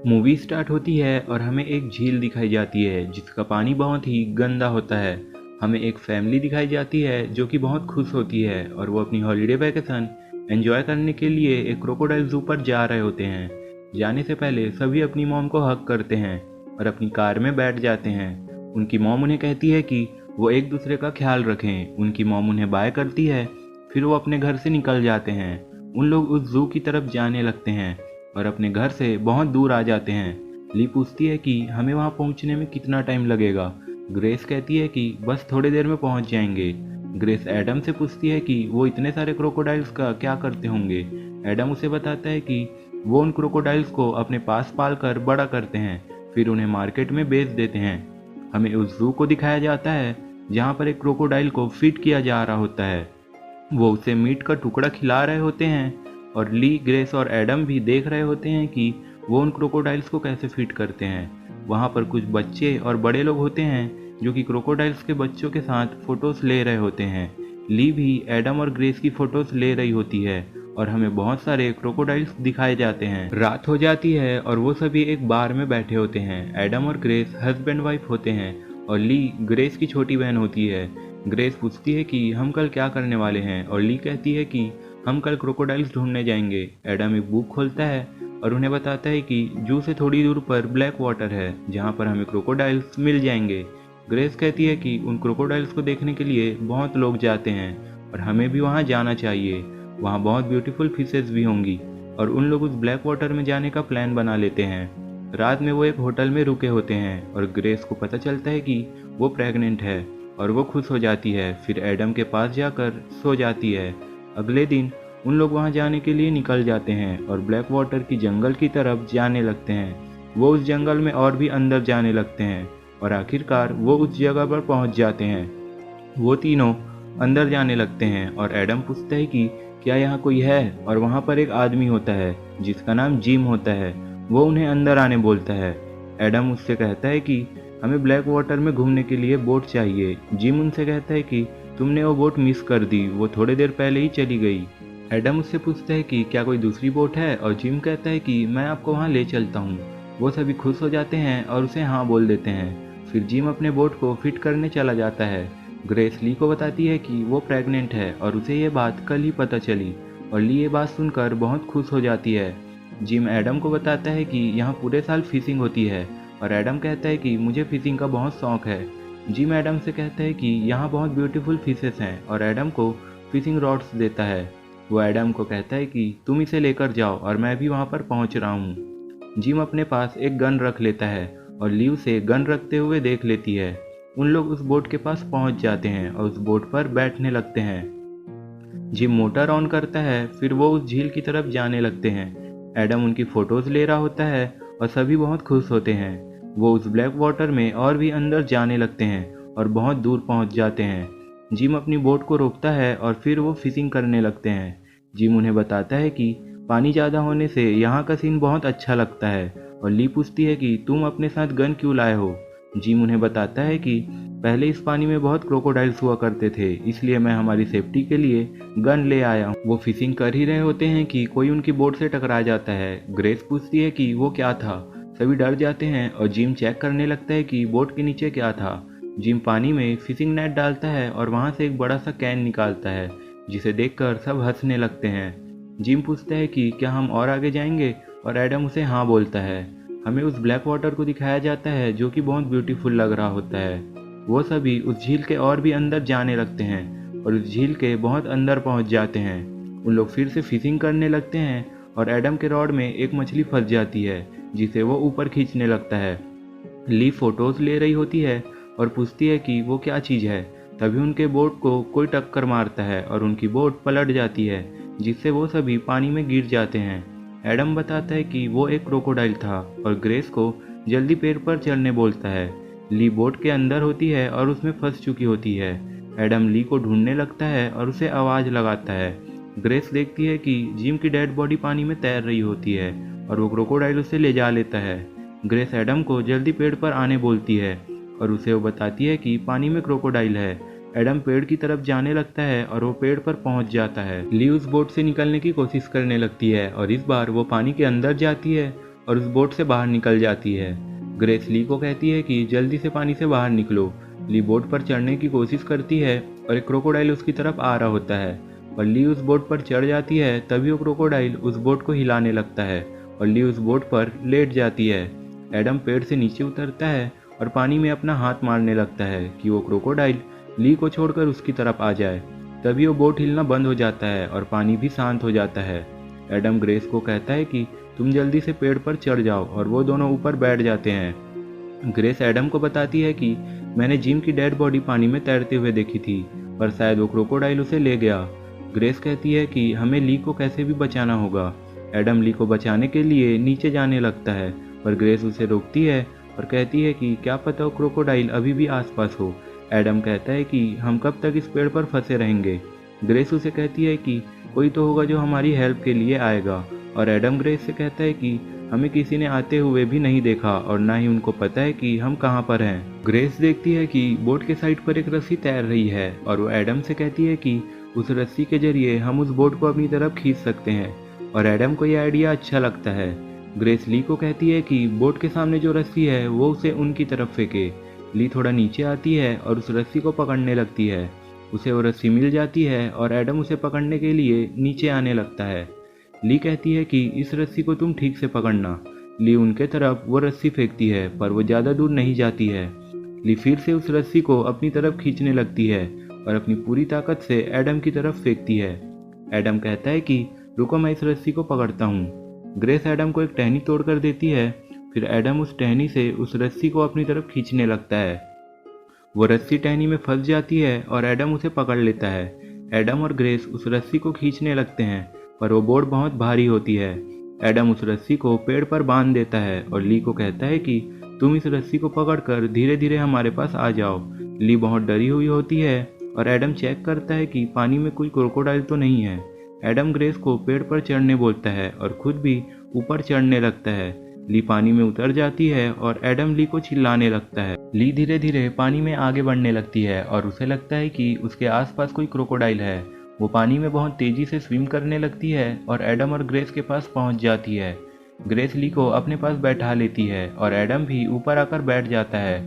Movie start होती है और हमें एक झील दिखाई जाती है जिसका पानी बहुत ही गंदा होता है। हमें एक फैमिली दिखाई जाती है जो कि बहुत खुश होती है और वो अपनी हॉलीडे वैकेशन एंजॉय करने के लिए एक क्रोकोडाइल जू पर जा रहे होते हैं। जाने से पहले सभी अपनी मॉम को हग करते हैं और अपनी कार में बैठ जाते हैं। उनकी मॉम उन्हें कहती है कि वो एक दूसरे का ख्याल रखें। उनकी मॉम उन्हें बाय करती है, फिर वो अपने घर से निकल जाते हैं। उन लोग उस जू की तरफ जाने लगते हैं और अपने घर से बहुत दूर आ जाते हैं। ली पूछती है कि हमें वहां पहुंचने में कितना टाइम लगेगा। ग्रेस कहती है कि बस थोड़ी देर में पहुंच जाएंगे। ग्रेस एडम से पूछती है कि वो इतने सारे क्रोकोडाइल्स का क्या करते होंगे। एडम उसे बताता है कि वो उन क्रोकोडाइल्स को अपने पास पाल कर बड़ा करते हैं, फिर उन्हें मार्केट में बेच देते हैं। हमें उस जू को दिखाया जाता है जहाँ पर एक क्रोकोडाइल को फीड किया जा रहा होता है। वो उसे मीट का टुकड़ा खिला रहे होते हैं और ली, ग्रेस और एडम भी देख रहे होते हैं कि वो उन क्रोकोडाइल्स को कैसे फीड करते हैं। वहाँ पर कुछ बच्चे और बड़े लोग होते हैं जो कि क्रोकोडाइल्स के बच्चों के साथ फोटोज ले रहे होते हैं। ली भी एडम और ग्रेस की फोटोज ले रही होती है और हमें बहुत सारे क्रोकोडाइल्स दिखाए जाते हैं। रात हो जाती है और वो सभी एक बार में बैठे होते हैं। एडम और ग्रेस हस्बैंड वाइफ होते हैं और ली ग्रेस की छोटी बहन होती है। ग्रेस पूछती है कि हम कल क्या करने वाले हैं और ली कहती है कि हम कल क्रोकोडाइल्स ढूंढने जाएंगे। एडम एक बुक खोलता है और उन्हें बताता है कि जू से थोड़ी दूर पर ब्लैक वाटर है जहाँ पर हमें क्रोकोडाइल्स मिल जाएंगे। ग्रेस कहती है कि उन क्रोकोडाइल्स को देखने के लिए बहुत लोग जाते हैं और हमें भी वहाँ जाना चाहिए। वहाँ बहुत ब्यूटीफुल फिशेस भी होंगी और उन लोग उस ब्लैक वाटर में जाने का प्लान बना लेते हैं। रात में वो एक होटल में रुके होते हैं और ग्रेस को पता चलता है कि वो प्रेग्नेंट है और वो खुश हो जाती है। फिर एडम के पास जाकर सो जाती है। अगले दिन उन लोग वहां जाने के लिए निकल जाते हैं और ब्लैक वाटर की जंगल की तरफ जाने लगते हैं। वो उस जंगल में और भी अंदर जाने लगते हैं और आखिरकार वो उस जगह पर पहुंच जाते हैं। वो तीनों अंदर जाने लगते हैं और एडम पूछता है कि क्या यहाँ कोई है, और वहाँ पर एक आदमी होता है जिसका नाम जिम होता है। वो उन्हें अंदर आने बोलता है। एडम उससे कहता है कि हमें ब्लैक वाटर में घूमने के लिए बोट चाहिए। जिम उनसे कहता है कि तुमने वो बोट मिस कर दी, वो थोड़ी देर पहले ही चली गई। एडम उससे पूछता है कि क्या कोई दूसरी बोट है और जिम कहता है कि मैं आपको वहाँ ले चलता हूँ। वो सभी खुश हो जाते हैं और उसे हाँ बोल देते हैं। फिर जिम अपने बोट को फिट करने चला जाता है। ग्रेस ली को बताती है कि वो प्रेग्नेंट है और उसे ये बात कल ही पता चली और ली ये बात सुनकर बहुत खुश हो जाती है। जिम एडम को बताता है कि यहाँ पूरे साल फिशिंग होती है और एडम कहता है कि मुझे फिशिंग का बहुत शौक है। जिम एडम से कहता है कि यहाँ बहुत ब्यूटीफुल फिशेस हैं और एडम को फिशिंग रॉड्स देता है। वो एडम को कहता है कि तुम इसे लेकर जाओ और मैं भी वहाँ पर पहुँच रहा हूँ। जिम अपने पास एक गन रख लेता है और ली उसे गन रखते हुए देख लेती है। उन लोग उस बोट के पास पहुँच जाते हैं और उस बोट पर बैठने लगते हैं। जिम मोटर ऑन करता है, फिर वो उस झील की तरफ जाने लगते हैं। एडम उनकी फोटोज ले रहा होता है और सभी बहुत खुश होते हैं। वो उस ब्लैक वाटर में और भी अंदर जाने लगते हैं और बहुत दूर पहुंच जाते हैं। जिम अपनी बोट को रोकता है और फिर वो फिशिंग करने लगते हैं। जिम उन्हें बताता है कि पानी ज़्यादा होने से यहाँ का सीन बहुत अच्छा लगता है और ली पूछती है कि तुम अपने साथ गन क्यों लाए हो। जिम उन्हें बताता है कि पहले इस पानी में बहुत क्रोकोडाइल्स हुआ करते थे, इसलिए मैं हमारी सेफ्टी के लिए गन ले आया हूँ। वो फिशिंग कर ही रहे होते हैं कि कोई उनकी बोट से टकरा जाता है। ग्रेस पूछती है कि वो क्या था। सभी डर जाते हैं और जिम चेक करने लगता है कि बोट के नीचे क्या था। जिम पानी में फिशिंग नेट डालता है और वहां से एक बड़ा सा कैन निकालता है जिसे देखकर सब हंसने लगते हैं। जिम पूछता है कि क्या हम और आगे जाएंगे और एडम उसे हाँ बोलता है। हमें उस ब्लैक वाटर को दिखाया जाता है जो कि बहुत ब्यूटीफुल लग रहा होता है। वो सभी उस झील के और भी अंदर जाने लगते हैं और उस झील के बहुत अंदर पहुंच जाते हैं। उन लोग फिर से फिशिंग करने लगते हैं और एडम के रॉड में एक मछली फंस जाती है जिसे वो ऊपर खींचने लगता है। ली फोटोज ले रही होती है और पूछती है कि वो क्या चीज़ है। तभी उनके बोट को कोई टक्कर मारता है और उनकी बोट पलट जाती है जिससे वो सभी पानी में गिर जाते हैं। एडम बताता है कि वो एक क्रोकोडाइल था और ग्रेस को जल्दी पेड़ पर चढ़ने बोलता है। ली बोट के अंदर होती है और उसमें फंस चुकी होती है। एडम ली को ढूंढने लगता है और उसे आवाज़ लगाता है। ग्रेस देखती है कि जिम की डेड बॉडी पानी में तैर रही होती है और वो क्रोकोडाइल उसे ले जा लेता है। ग्रेस एडम को जल्दी पेड़ पर आने बोलती है और उसे वो बताती है कि पानी में क्रोकोडाइल है। एडम पेड़ की तरफ जाने लगता है और वो पेड़ पर पहुंच जाता है। ली उस बोट से निकलने की कोशिश करने लगती है और इस बार वो पानी के अंदर जाती है और उस बोट से बाहर निकल जाती है। ग्रेस ली को कहती है कि जल्दी से पानी से बाहर निकलो। ली बोट पर चढ़ने की कोशिश करती है और एक क्रोकोडाइल उसकी तरफ आ रहा होता है, और ली उस बोट पर चढ़ जाती है। तभी वो क्रोकोडाइल उस बोट को हिलाने लगता है और ली उस बोट पर लेट जाती है। एडम पेड़ से नीचे उतरता है और पानी में अपना हाथ मारने लगता है कि वो क्रोकोडाइल ली को छोड़कर उसकी तरफ आ जाए। तभी वो बोट हिलना बंद हो जाता है और पानी भी शांत हो जाता है। एडम ग्रेस को कहता है कि तुम जल्दी से पेड़ पर चढ़ जाओ, और वो दोनों ऊपर बैठ जाते हैं। ग्रेस एडम को बताती है कि मैंने जिम की डेड बॉडी पानी में तैरते हुए देखी थी, पर शायद वो क्रोकोडाइल उसे ले गया। ग्रेस कहती है कि हमें ली को कैसे भी बचाना होगा। एडम ली को बचाने के लिए नीचे जाने लगता है, पर ग्रेस उसे रोकती है और कहती है कि क्या पता वो क्रोकोडाइल अभी भी आसपास हो। एडम कहता है कि हम कब तक इस पेड़ पर फंसे रहेंगे। ग्रेस उसे कहती है कि कोई तो होगा जो हमारी हेल्प के लिए आएगा, और एडम ग्रेस से कहता है कि हमें किसी ने आते हुए भी नहीं देखा और ना ही उनको पता है कि हम कहाँ पर हैं। ग्रेस देखती है कि बोट के साइड पर एक रस्सी तैर रही है, और वो एडम से कहती है कि उस रस्सी के जरिए हम उस बोट को अपनी तरफ खींच सकते हैं, और एडम को यह आइडिया अच्छा लगता है। ग्रेस ली को कहती है कि बोट के सामने जो रस्सी है वो उसे उनकी तरफ फेंके। ली थोड़ा नीचे आती है और उस रस्सी को पकड़ने लगती है। उसे वो रस्सी मिल जाती है और एडम उसे पकड़ने के लिए नीचे आने लगता है। ली कहती है कि इस रस्सी को तुम ठीक से पकड़ना। ली उनके तरफ वो रस्सी फेंकती है, पर वो ज़्यादा दूर नहीं जाती है। ली फिर से उस रस्सी को अपनी तरफ खींचने लगती है और अपनी पूरी ताकत से एडम की तरफ फेंकती है। एडम कहता है कि रुको, मैं इस रस्सी को पकड़ता हूँ। ग्रेस एडम को एक टहनी तोड़कर देती है। फिर एडम उस टहनी से उस रस्सी को अपनी तरफ खींचने लगता है। वो रस्सी टहनी में फंस जाती है और एडम उसे पकड़ लेता है। एडम और ग्रेस उस रस्सी को खींचने लगते हैं, पर वो बोट बहुत भारी होती है। एडम उस रस्सी को पेड़ पर बांध देता है और ली को कहता है कि तुम इस रस्सी को पकड़कर धीरे धीरे हमारे पास आ जाओ। ली बहुत डरी हुई होती है और एडम चेक करता है कि पानी में कोई क्रोकोडाइल तो नहीं है। एडम ग्रेस को पेड़ पर चढ़ने बोलता है और खुद भी ऊपर चढ़ने लगता है। ली पानी में उतर जाती है और एडम ली को चिल्लाने लगता है। ली धीरे धीरे पानी में आगे बढ़ने लगती है और उसे लगता है कि उसके आसपास कोई क्रोकोडाइल है। वो पानी में बहुत तेजी से स्विम करने लगती है और एडम और ग्रेस के पास पहुंच जाती है। ग्रेस ली को अपने पास बैठा लेती है और एडम भी ऊपर आकर बैठ जाता है।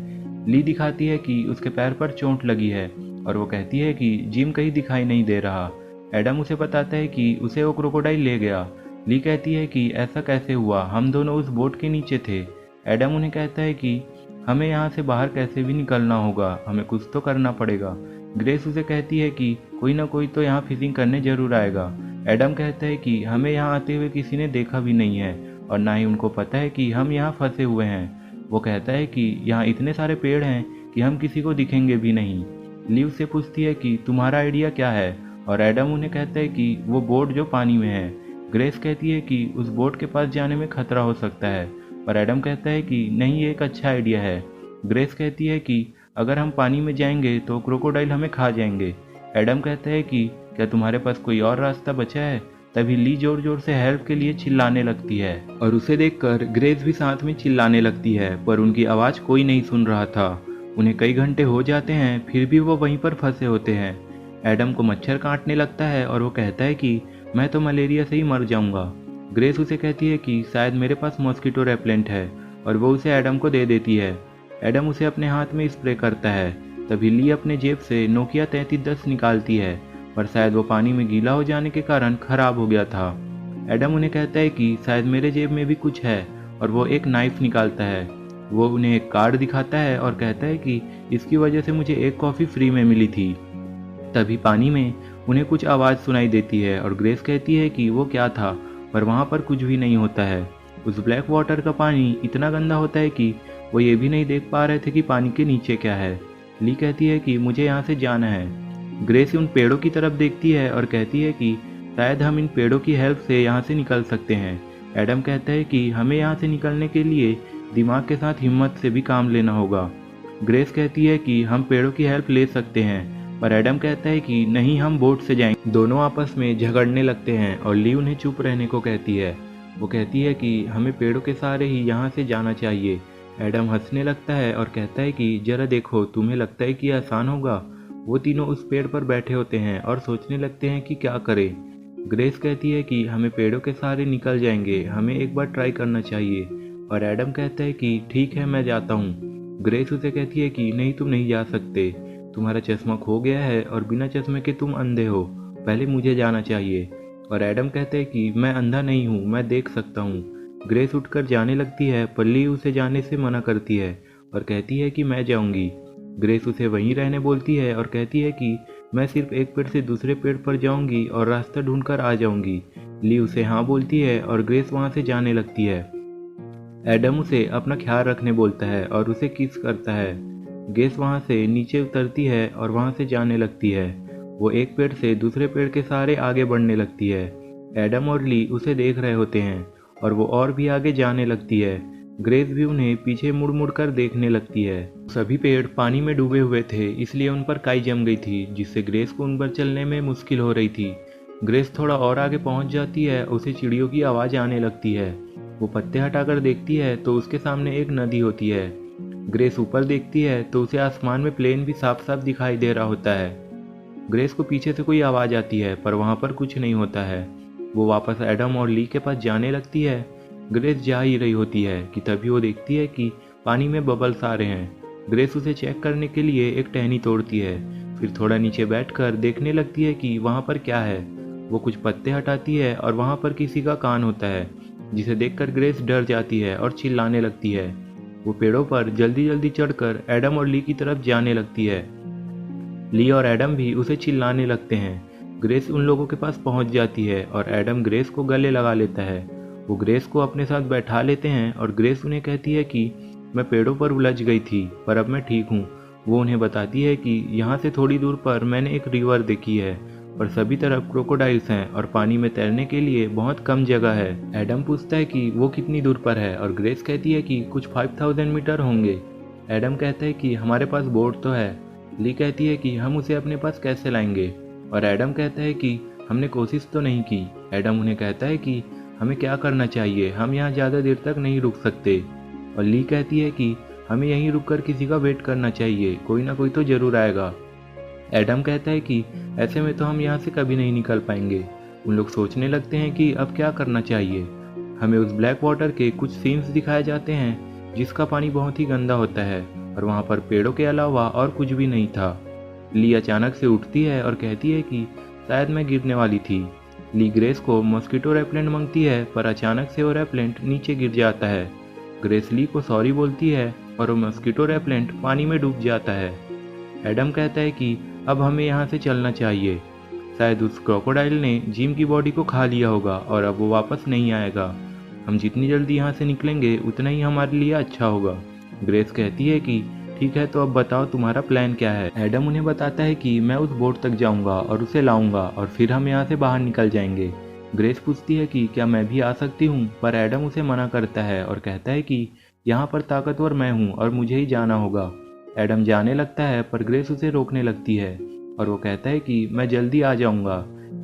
ली दिखाती है कि उसके पैर पर चोट लगी है और वो कहती है कि जिम कहीं दिखाई नहीं दे रहा। एडम उसे बताता है कि उसे वो क्रोकोडाइल ले गया। ली कहती है कि ऐसा कैसे हुआ, हम दोनों उस बोट के नीचे थे। एडम उन्हें कहता है कि हमें यहाँ से बाहर कैसे भी निकलना होगा, हमें कुछ तो करना पड़ेगा। ग्रेस उसे कहती है कि कोई ना कोई तो यहाँ फिशिंग करने जरूर आएगा। एडम कहता है कि हमें यहाँ आते हुए किसी ने देखा भी नहीं है और ना ही उनको पता है कि हम यहाँ फंसे हुए हैं। वो कहता है कि यहाँ इतने सारे पेड़ हैं कि हम किसी को दिखेंगे भी नहीं। ली उससे पूछती है कि तुम्हारा आइडिया क्या है, और एडम उन्हें कहता है कि वो बोट जो पानी में है। ग्रेस कहती है कि उस बोट के पास जाने में खतरा हो सकता है, पर एडम कहता है कि नहीं, ये एक अच्छा आइडिया है। ग्रेस कहती है कि अगर हम पानी में जाएंगे तो क्रोकोडाइल हमें खा जाएंगे। एडम कहता है कि क्या तुम्हारे पास कोई और रास्ता बचा है। तभी ली जोर जोर से हेल्प के लिए चिल्लाने लगती है और उसे देखकर ग्रेस भी साथ में चिल्लाने लगती है, पर उनकी आवाज़ कोई नहीं सुन रहा था। उन्हें कई घंटे हो जाते हैं, फिर भी वो वहीं पर फंसे होते हैं। एडम को मच्छर काटने लगता है और वो कहता है कि मैं तो मलेरिया से ही मर जाऊंगा। ग्रेस उसे कहती है कि शायद मेरे पास मॉस्किटो रेपेलेंट है, और वो उसे एडम को दे देती है। एडम उसे अपने हाथ में स्प्रे करता है। तभी ली अपने जेब से नोकिया 3310 निकालती है, पर शायद वो पानी में गीला हो जाने के कारण खराब हो गया था। एडम उन्हें कहता है कि शायद मेरे जेब में भी कुछ है, और वो एक नाइफ निकालता है। वो उन्हें एक कार्ड दिखाता है और कहता है कि इसकी वजह से मुझे एक कॉफ़ी फ्री में मिली थी। तभी पानी में उन्हें कुछ आवाज़ सुनाई देती है और ग्रेस कहती है कि वो क्या था, पर वहाँ पर कुछ भी नहीं होता है। उस ब्लैक वाटर का पानी इतना गंदा होता है कि वो ये भी नहीं देख पा रहे थे कि पानी के नीचे क्या है। ली कहती है कि मुझे यहाँ से जाना है। ग्रेस उन पेड़ों की तरफ देखती है और कहती है कि शायद हम इन पेड़ों की हेल्प से यहाँ से निकल सकते हैं। एडम कहता है कि हमें यहाँ से निकलने के लिए दिमाग के साथ हिम्मत से भी काम लेना होगा। ग्रेस कहती है कि हम पेड़ों की हेल्प ले सकते हैं, पर एडम कहता है कि नहीं, हम बोट से जाएंगे। दोनों आपस में झगड़ने लगते हैं और ली उन्हें चुप रहने को कहती है। वो कहती है कि हमें पेड़ों के सहारे ही यहाँ से जाना चाहिए। एडम हंसने लगता है और कहता है कि जरा देखो, तुम्हें लगता है कि आसान होगा। वो तीनों उस पेड़ पर बैठे होते हैं और सोचने लगते हैं कि क्या करें। ग्रेस कहती है कि हमें पेड़ों के सहारे निकल जाएंगे, हमें एक बार ट्राई करना चाहिए। और एडम कहता है कि ठीक है, मैं जाता हूँ। ग्रेस उसे कहती है कि नहीं, तुम नहीं जा सकते, तुम्हारा चश्मा खो गया है और बिना चश्मे के तुम अंधे हो, पहले मुझे जाना चाहिए। और एडम कहते हैं कि मैं अंधा नहीं हूँ, मैं देख सकता हूँ। ग्रेस उठकर जाने लगती है पर ली उसे जाने से मना करती है और कहती है कि मैं जाऊँगी। ग्रेस उसे वहीं रहने बोलती है और कहती है कि मैं सिर्फ एक पेड़ से दूसरे पेड़ पर जाऊंगी और रास्ता ढूंढकर आ जाऊंगी। ली उसे हाँ बोलती है और ग्रेस वहां से जाने लगती है। एडम उसे अपना ख्याल रखने बोलता है और उसे किस करता है। ग्रेस वहां से नीचे उतरती है और वहां से जाने लगती है। वो एक पेड़ से दूसरे पेड़ के सहारे आगे बढ़ने लगती है। एडम और ली उसे देख रहे होते हैं और वो और भी आगे जाने लगती है। ग्रेस भी उन्हें पीछे मुड़ मुड़ कर देखने लगती है। सभी पेड़ पानी में डूबे हुए थे, इसलिए उन पर काई जम गई थी, जिससे ग्रेस को उन पर चलने में मुश्किल हो रही थी। ग्रेस थोड़ा और आगे पहुंच जाती है, उसे चिड़ियों की आवाज़ आने लगती है। वो पत्ते हटाकर देखती है तो उसके सामने एक नदी होती है। ग्रेस ऊपर देखती है तो उसे आसमान में प्लेन भी साफ साफ दिखाई दे रहा होता है। ग्रेस को पीछे से कोई आवाज़ आती है पर वहाँ पर कुछ नहीं होता है। वो वापस एडम और ली के पास जाने लगती है। ग्रेस जा ही रही होती है कि तभी वो देखती है कि पानी में बबल्स आ रहे हैं। ग्रेस उसे चेक करने के लिए एक टहनी तोड़ती है, फिर थोड़ा नीचे बैठकर देखने लगती है कि वहाँ पर क्या है। वो कुछ पत्ते हटाती है और वहाँ पर किसी का कान होता है, जिसे देखकर ग्रेस डर जाती है और चिल्लाने लगती है। वो पेड़ों पर जल्दी जल्दी चढ़कर एडम और ली की तरफ जाने लगती है। ली और एडम भी उसे चिल्लाने लगते हैं। ग्रेस उन लोगों के पास पहुंच जाती है और एडम ग्रेस को गले लगा लेता है। वो ग्रेस को अपने साथ बैठा लेते हैं और ग्रेस उन्हें कहती है कि मैं पेड़ों पर उलझ गई थी पर अब मैं ठीक हूँ। वो उन्हें बताती है कि यहाँ से थोड़ी दूर पर मैंने एक रिवर देखी है और सभी तरफ क्रोकोडाइल्स हैं और पानी में तैरने के लिए बहुत कम जगह है। एडम पूछता है कि वो कितनी दूर पर है और ग्रेस कहती है कि कुछ 5000 मीटर होंगे। एडम कहता है कि हमारे पास बोट तो है। ली कहती है कि हम उसे अपने पास कैसे लाएंगे और एडम कहता है कि हमने कोशिश तो नहीं की। एडम उन्हें कहता है कि हमें क्या करना चाहिए, हम यहाँ ज़्यादा देर तक नहीं रुक सकते। और ली कहती है कि हमें यहीं रुककर किसी का वेट करना चाहिए, कोई ना कोई तो ज़रूर आएगा। एडम कहता है कि ऐसे में तो हम यहाँ से कभी नहीं निकल पाएंगे। उन लोग सोचने लगते हैं कि अब क्या करना चाहिए। हमें उस ब्लैक वाटर के कुछ सीन्स दिखाए जाते हैं जिसका पानी बहुत ही गंदा होता है और वहाँ पर पेड़ों के अलावा और कुछ भी नहीं था। ली अचानक से उठती है और कहती है कि शायद मैं गिरने वाली थी। ली ग्रेस को मॉस्किटो रेपेलेंट मांगती है पर अचानक से वो रेपेलेंट नीचे गिर जाता है। ग्रेस ली को सॉरी बोलती है और वो मॉस्किटो रेपेलेंट पानी में डूब जाता है। एडम कहता है कि अब हमें यहाँ से चलना चाहिए, शायद उस क्रोकोडाइल ने जिम की बॉडी को खा लिया होगा और अब वो वापस नहीं आएगा। हम जितनी जल्दी यहाँ से निकलेंगे उतना ही हमारे लिए अच्छा होगा। ग्रेस कहती है कि ठीक है, तो अब बताओ तुम्हारा प्लान क्या है। एडम उन्हें बताता है कि मैं उस बोट तक जाऊंगा और उसे लाऊंगा और फिर हम यहाँ से बाहर निकल जाएंगे। ग्रेस पूछती है कि क्या मैं भी आ सकती हूँ, पर एडम उसे मना करता है और कहता है कि यहाँ पर ताकतवर मैं हूँ और मुझे ही जाना होगा। एडम जाने लगता है पर ग्रेस उसे रोकने लगती है और वो कहता है कि मैं जल्दी आ जाऊंगा।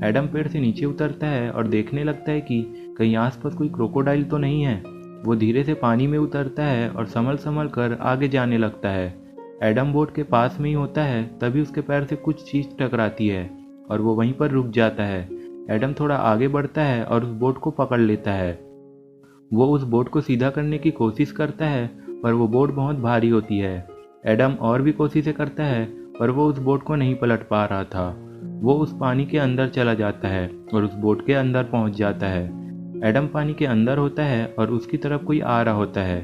एडम पेड़ से नीचे उतरता है और देखने लगता है कि कहीं आसपास कोई क्रोकोडाइल तो नहीं है। वो धीरे से पानी में उतरता है और संभल संभल कर आगे जाने लगता है। एडम बोट के पास में ही होता है, तभी उसके पैर से कुछ चीज़ टकराती है और वो वहीं पर रुक जाता है। एडम थोड़ा आगे बढ़ता है और उस बोट को पकड़ लेता है। वो उस बोट को सीधा करने की कोशिश करता है पर वो बोट बहुत भारी होती है। एडम और भी कोशिशें करता है पर वो उस बोट को नहीं पलट पा रहा था। वो उस पानी के अंदर चला जाता है और उस बोट के अंदर पहुंच जाता है। एडम पानी के अंदर होता है और उसकी तरफ कोई आ रहा होता है।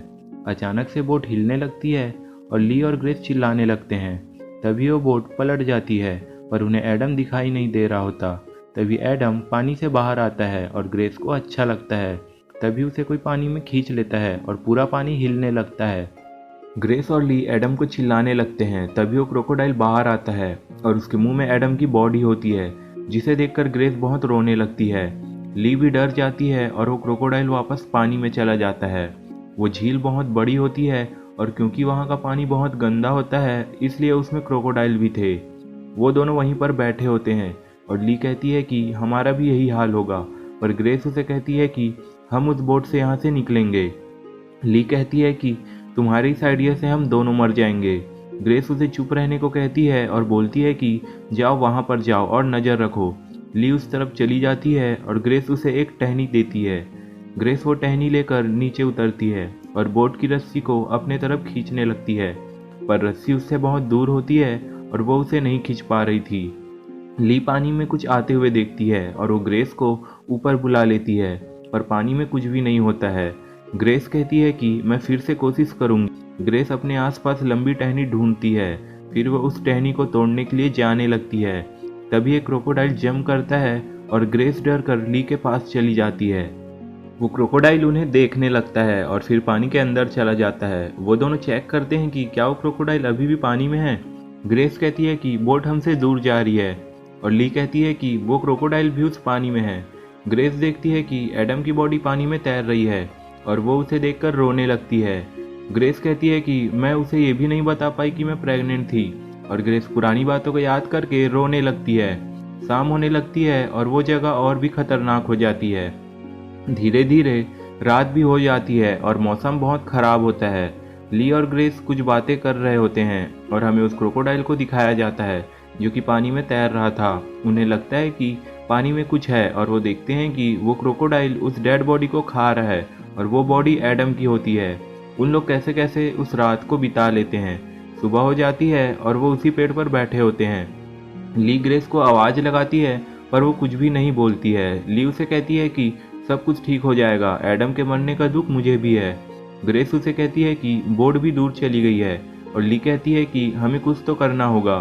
अचानक से बोट हिलने लगती है और ली और ग्रेस चिल्लाने लगते हैं। तभी वो बोट पलट जाती है पर उन्हें एडम दिखाई नहीं दे रहा होता। तभी एडम पानी से बाहर आता है और ग्रेस को अच्छा लगता है। तभी उसे कोई पानी में खींच लेता है और पूरा पानी हिलने लगता है। ग्रेस और ली एडम को चिल्लाने लगते हैं। तभी वो क्रोकोडाइल बाहर आता है और उसके मुंह में एडम की बॉडी होती है, जिसे देखकर ग्रेस बहुत रोने लगती है। ली भी डर जाती है और वो क्रोकोडाइल वापस पानी में चला जाता है। वो झील बहुत बड़ी होती है और क्योंकि वहाँ का पानी बहुत गंदा होता है इसलिए उसमें क्रोकोडाइल भी थे। वो दोनों वहीं पर बैठे होते हैं और ली कहती है कि हमारा भी यही हाल होगा, पर ग्रेस उसे कहती है कि हम उस बोट से यहाँ से निकलेंगे। ली कहती है कि तुम्हारी इस आइडिया से हम दोनों मर जाएंगे। ग्रेस उसे चुप रहने को कहती है और बोलती है कि जाओ वहाँ पर जाओ और नज़र रखो। ली उस तरफ चली जाती है और ग्रेस उसे एक टहनी देती है। ग्रेस वो टहनी लेकर नीचे उतरती है और बोट की रस्सी को अपने तरफ खींचने लगती है, पर रस्सी उससे बहुत दूर होती है और वो उसे नहीं खींच पा रही थी। ली पानी में कुछ आते हुए देखती है और वो ग्रेस को ऊपर बुला लेती है, पर पानी में कुछ भी नहीं होता है। ग्रेस कहती है कि मैं फिर से कोशिश करूंगी। ग्रेस अपने आसपास लंबी टहनी ढूंढती है, फिर वह उस टहनी को तोड़ने के लिए जाने लगती है। तभी एक क्रोकोडाइल जंप करता है और ग्रेस डर कर ली के पास चली जाती है। वो क्रोकोडाइल उन्हें देखने लगता है और फिर पानी के अंदर चला जाता है। वो दोनों चेक करते हैं कि क्या वो क्रोकोडाइल अभी भी पानी में है। ग्रेस कहती है कि बोट हमसे दूर जा रही है और ली कहती है कि वो क्रोकोडाइल भी उस पानी में है। ग्रेस देखती है कि एडम की बॉडी पानी में तैर रही है और वो उसे देखकर रोने लगती है। ग्रेस कहती है कि मैं उसे ये भी नहीं बता पाई कि मैं प्रेग्नेंट थी, और ग्रेस पुरानी बातों को याद करके रोने लगती है। शाम होने लगती है और वो जगह और भी खतरनाक हो जाती है। धीरे धीरे रात भी हो जाती है और मौसम बहुत खराब होता है। ली और ग्रेस कुछ बातें कर रहे होते हैं और हमें उस क्रोकोडाइल को दिखाया जाता है जो कि पानी में तैर रहा था। उन्हें लगता है कि पानी में कुछ है और वो देखते हैं कि वो क्रोकोडाइल उस डेड बॉडी को खा रहा है और वो बॉडी एडम की होती है। उन लोग कैसे कैसे उस रात को बिता लेते हैं। सुबह हो जाती है और वो उसी पेड़ पर बैठे होते हैं। ली ग्रेस को आवाज़ लगाती है पर वो कुछ भी नहीं बोलती है। ली उसे कहती है कि सब कुछ ठीक हो जाएगा, एडम के मरने का दुख मुझे भी है। ग्रेस उसे कहती है कि बोट भी दूर चली गई है और ली कहती है कि हमें कुछ तो करना होगा।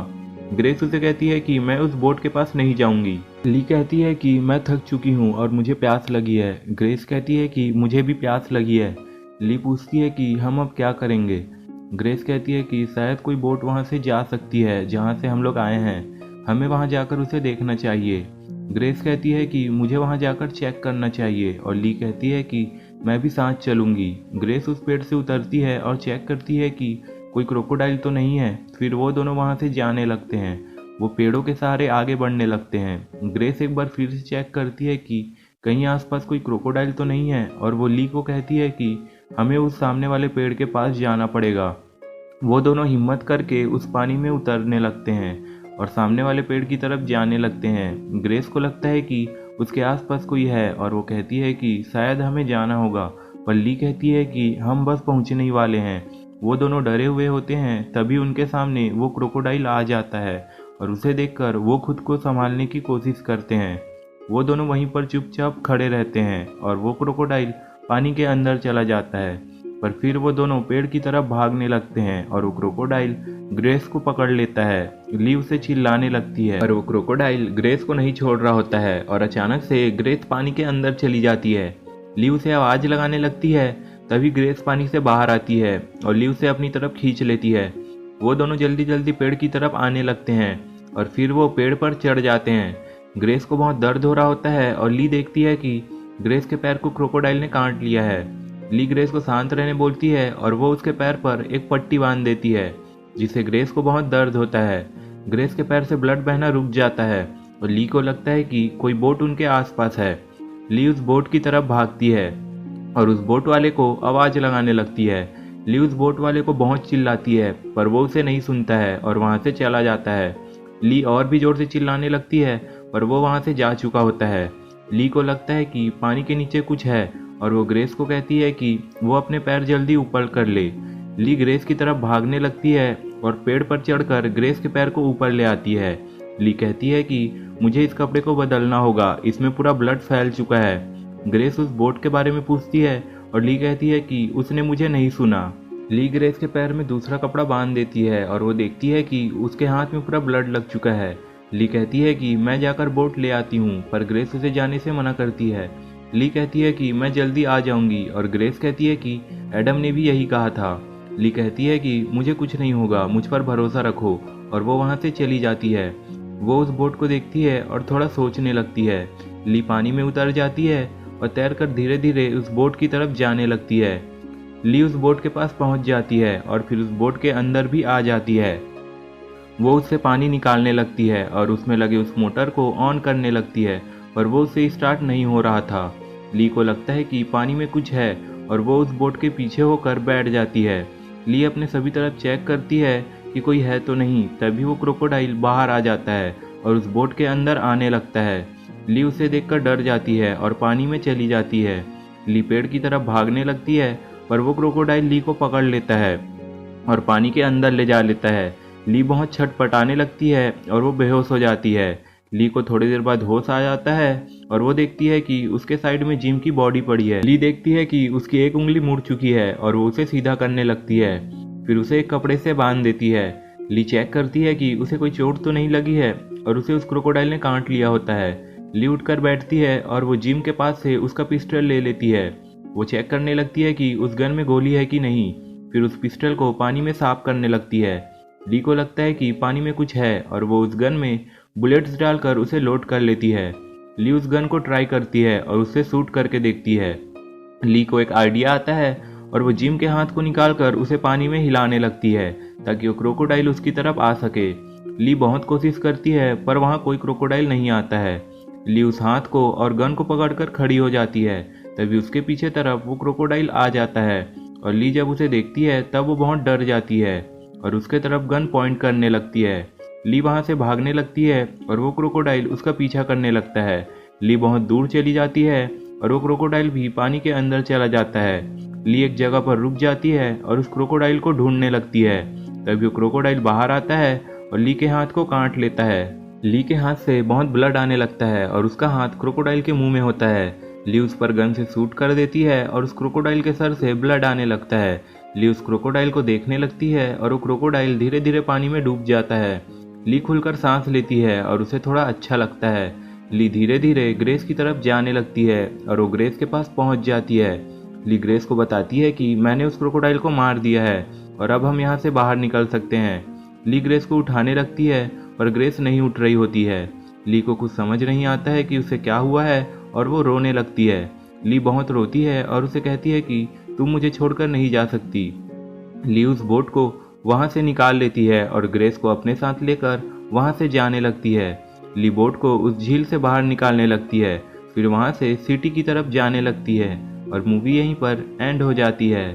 ग्रेस उसे कहती है कि मैं उस बोट के पास नहीं जाऊंगी। ली कहती है कि मैं थक चुकी हूँ और मुझे प्यास लगी है। ग्रेस कहती है कि मुझे भी प्यास लगी है। ली पूछती है कि हम अब क्या करेंगे। ग्रेस कहती है कि शायद कोई बोट वहाँ से जा सकती है जहाँ से हम लोग आए हैं, हमें वहाँ जाकर उसे देखना चाहिए। ग्रेस कहती है कि मुझे वहाँ जाकर चेक करना चाहिए और ली कहती है कि मैं भी साथ चलूँगी। ग्रेस उस पेड़ से उतरती है और चेक करती है कि कोई क्रोकोडाइल तो नहीं है। फिर वो दोनों वहाँ से जाने लगते हैं। वो पेड़ों के सहारे आगे बढ़ने लगते हैं। ग्रेस एक बार फिर से चेक करती है कि कहीं आसपास कोई क्रोकोडाइल तो नहीं है और वो ली को कहती है कि हमें उस सामने वाले पेड़ के पास जाना पड़ेगा। वो दोनों हिम्मत करके उस पानी में उतरने लगते हैं और सामने वाले पेड़ की तरफ जाने लगते हैं। ग्रेस को लगता है कि उसके आसपास कोई है और वो कहती है कि शायद हमें जाना होगा, पर ली कहती है कि हम बस पहुंचने ही वाले हैं। वो दोनों डरे हुए होते हैं। तभी उनके सामने वो क्रोकोडाइल आ जाता है और उसे देखकर वो खुद को संभालने की कोशिश करते हैं। वो दोनों वहीं पर चुपचाप खड़े रहते हैं और वो क्रोकोडाइल पानी के अंदर चला जाता है। पर फिर वो दोनों पेड़ की तरफ भागने लगते हैं और वो क्रोकोडाइल ग्रेस को पकड़ लेता है। ली उसे चिल्लाने लगती है पर वो क्रोकोडाइल ग्रेस को नहीं छोड़ रहा होता है और अचानक से ग्रेस पानी के अंदर चली जाती है। ली उसे आवाज लगाने लगती है। तभी ग्रेस पानी से बाहर आती है और ली उसे अपनी तरफ खींच लेती है। वो दोनों जल्दी जल्दी पेड़ की तरफ आने लगते हैं और फिर वो पेड़ पर चढ़ जाते हैं। ग्रेस को बहुत दर्द हो रहा होता है और ली देखती है कि ग्रेस के पैर को क्रोकोडाइल ने काट लिया है। ली ग्रेस को शांत रहने बोलती है और वो उसके पैर पर एक पट्टी बांध देती है, जिससे ग्रेस को बहुत दर्द होता है। ग्रेस के पैर से ब्लड बहना रुक जाता है और ली को लगता है कि कोई बोट उनके आसपास है। ली उस बोट की तरफ भागती है और उस बोट वाले को आवाज लगाने लगती है। ली उस बोट वाले को बहुत चिल्लाती है पर वो उसे नहीं सुनता है और वहां से चला जाता है। ली और भी जोर से चिल्लाने लगती है पर वो वहां से जा चुका होता है। ली को लगता है कि पानी के नीचे कुछ है और वो ग्रेस को कहती है कि वो अपने पैर जल्दी ऊपर कर ले। ली ग्रेस की तरफ भागने लगती है और पेड़ पर चढ़कर ग्रेस के पैर को ऊपर ले आती है। ली कहती है कि मुझे इस कपड़े को बदलना होगा, इसमें पूरा ब्लड फैल चुका है। ग्रेस उस बोट के बारे में पूछती है और ली कहती है कि उसने मुझे नहीं सुना। ली ग्रेस के पैर में दूसरा कपड़ा बांध देती है और वो देखती है कि उसके हाथ में पूरा ब्लड लग चुका है। ली कहती है कि मैं जाकर बोट ले आती हूँ, पर ग्रेस उसे जाने से मना करती है। ली कहती है कि मैं जल्दी आ जाऊंगी और ग्रेस कहती है कि एडम ने भी यही कहा था। ली कहती है कि मुझे कुछ नहीं होगा, मुझ पर भरोसा रखो, और वो वहां से चली जाती है। वो उस बोट को देखती है और थोड़ा सोचने लगती है। ली पानी में उतर जाती है और तैरकर धीरे धीरे उस बोट की तरफ जाने लगती है। ली उस बोट के पास पहुंच जाती है और फिर उस बोट के अंदर भी आ जाती है। वो उससे पानी निकालने लगती है और उसमें लगे उस मोटर को ऑन करने लगती है, पर वो उससे स्टार्ट नहीं हो रहा था। ली को लगता है कि पानी में कुछ है और वो उस बोट के पीछे होकर बैठ जाती है। ली अपने सभी तरफ चेक करती है कि कोई है तो नहीं। तभी वो क्रोकोडाइल बाहर आ जाता है और उस बोट के अंदर आने लगता है। ली उसे देखकर डर जाती है और पानी में चली जाती है। ली पेड़ की तरफ भागने लगती है, पर वो क्रोकोडाइल ली को पकड़ लेता है और पानी के अंदर ले जा लेता है। ली बहुत छटपटाने लगती है और वो बेहोश हो जाती है। ली को थोड़ी देर बाद होश आ जाता है और वो देखती है कि उसके साइड में जिम की बॉडी पड़ी है। ली देखती है कि उसकी एक उंगली मुड़ चुकी है और वो उसे सीधा करने लगती है, फिर उसे एक कपड़े से बांध देती है। ली चेक करती है कि उसे कोई चोट तो नहीं लगी है और उसे उस क्रोकोडाइल ने काट लिया होता है। ली उठकर बैठती है और वो जिम के पास से उसका पिस्टल ले लेती है। वो चेक करने लगती है कि उस गन में गोली है कि नहीं, फिर उस पिस्टल को पानी में साफ करने लगती है। ली को लगता है कि पानी में कुछ है और वो उस गन में बुलेट्स डालकर उसे लोड कर लेती है। ली उस गन को ट्राई करती है और उससे शूट करके देखती है। ली को एक आइडिया आता है और वो जिम के हाथ को निकालकर उसे पानी में हिलाने लगती है ताकि वो क्रोकोडाइल उसकी तरफ आ सके। ली बहुत कोशिश करती है पर वहाँ कोई क्रोकोडाइल नहीं आता है। ली उस हाथ को और गन को पकड़कर खड़ी हो जाती है, तभी उसके पीछे तरफ वो क्रोकोडाइल आ जाता है और ली जब उसे देखती है तब वो बहुत डर जाती है और उसके तरफ गन पॉइंट करने लगती है। ली वहाँ से भागने लगती है और वो क्रोकोडाइल उसका पीछा करने लगता है। ली बहुत दूर चली जाती है और वो क्रोकोडाइल भी पानी के अंदर चला जाता है। ली एक जगह पर रुक जाती है और उस क्रोकोडाइल को ढूंढने लगती है, तभी वो क्रोकोडाइल बाहर आता है और ली के हाथ को काट लेता है। ली के हाथ से बहुत ब्लड आने लगता है और उसका हाथ क्रोकोडाइल के मुंह में होता है। ली उस पर गन से शूट कर देती है और उस क्रोकोडाइल के सर से ब्लड आने लगता है। ली उस क्रोकोडाइल को देखने लगती है और वो क्रोकोडाइल धीरे धीरे पानी में डूब जाता है। ली खुलकर सांस लेती है और उसे थोड़ा अच्छा लगता है। ली धीरे धीरे ग्रेस की तरफ जाने लगती है और वो ग्रेस के पास पहुंच जाती है। ली ग्रेस को बताती है कि मैंने उस क्रोकोडाइल को मार दिया है और अब हम यहाँ से बाहर निकल सकते हैं। ली ग्रेस को उठाने लगती है पर ग्रेस नहीं उठ रही होती है। ली को कुछ समझ नहीं आता है कि उसे क्या हुआ है और वो रोने लगती है। ली बहुत रोती है और उसे कहती है कि तुम मुझे छोड़कर नहीं जा सकती। ली उस बोट को वहाँ से निकाल लेती है और ग्रेस को अपने साथ लेकर वहाँ से जाने लगती है। ली बोट को उस झील से बाहर निकालने लगती है, फिर वहाँ से सिटी की तरफ जाने लगती है और मूवी यहीं पर एंड हो जाती है।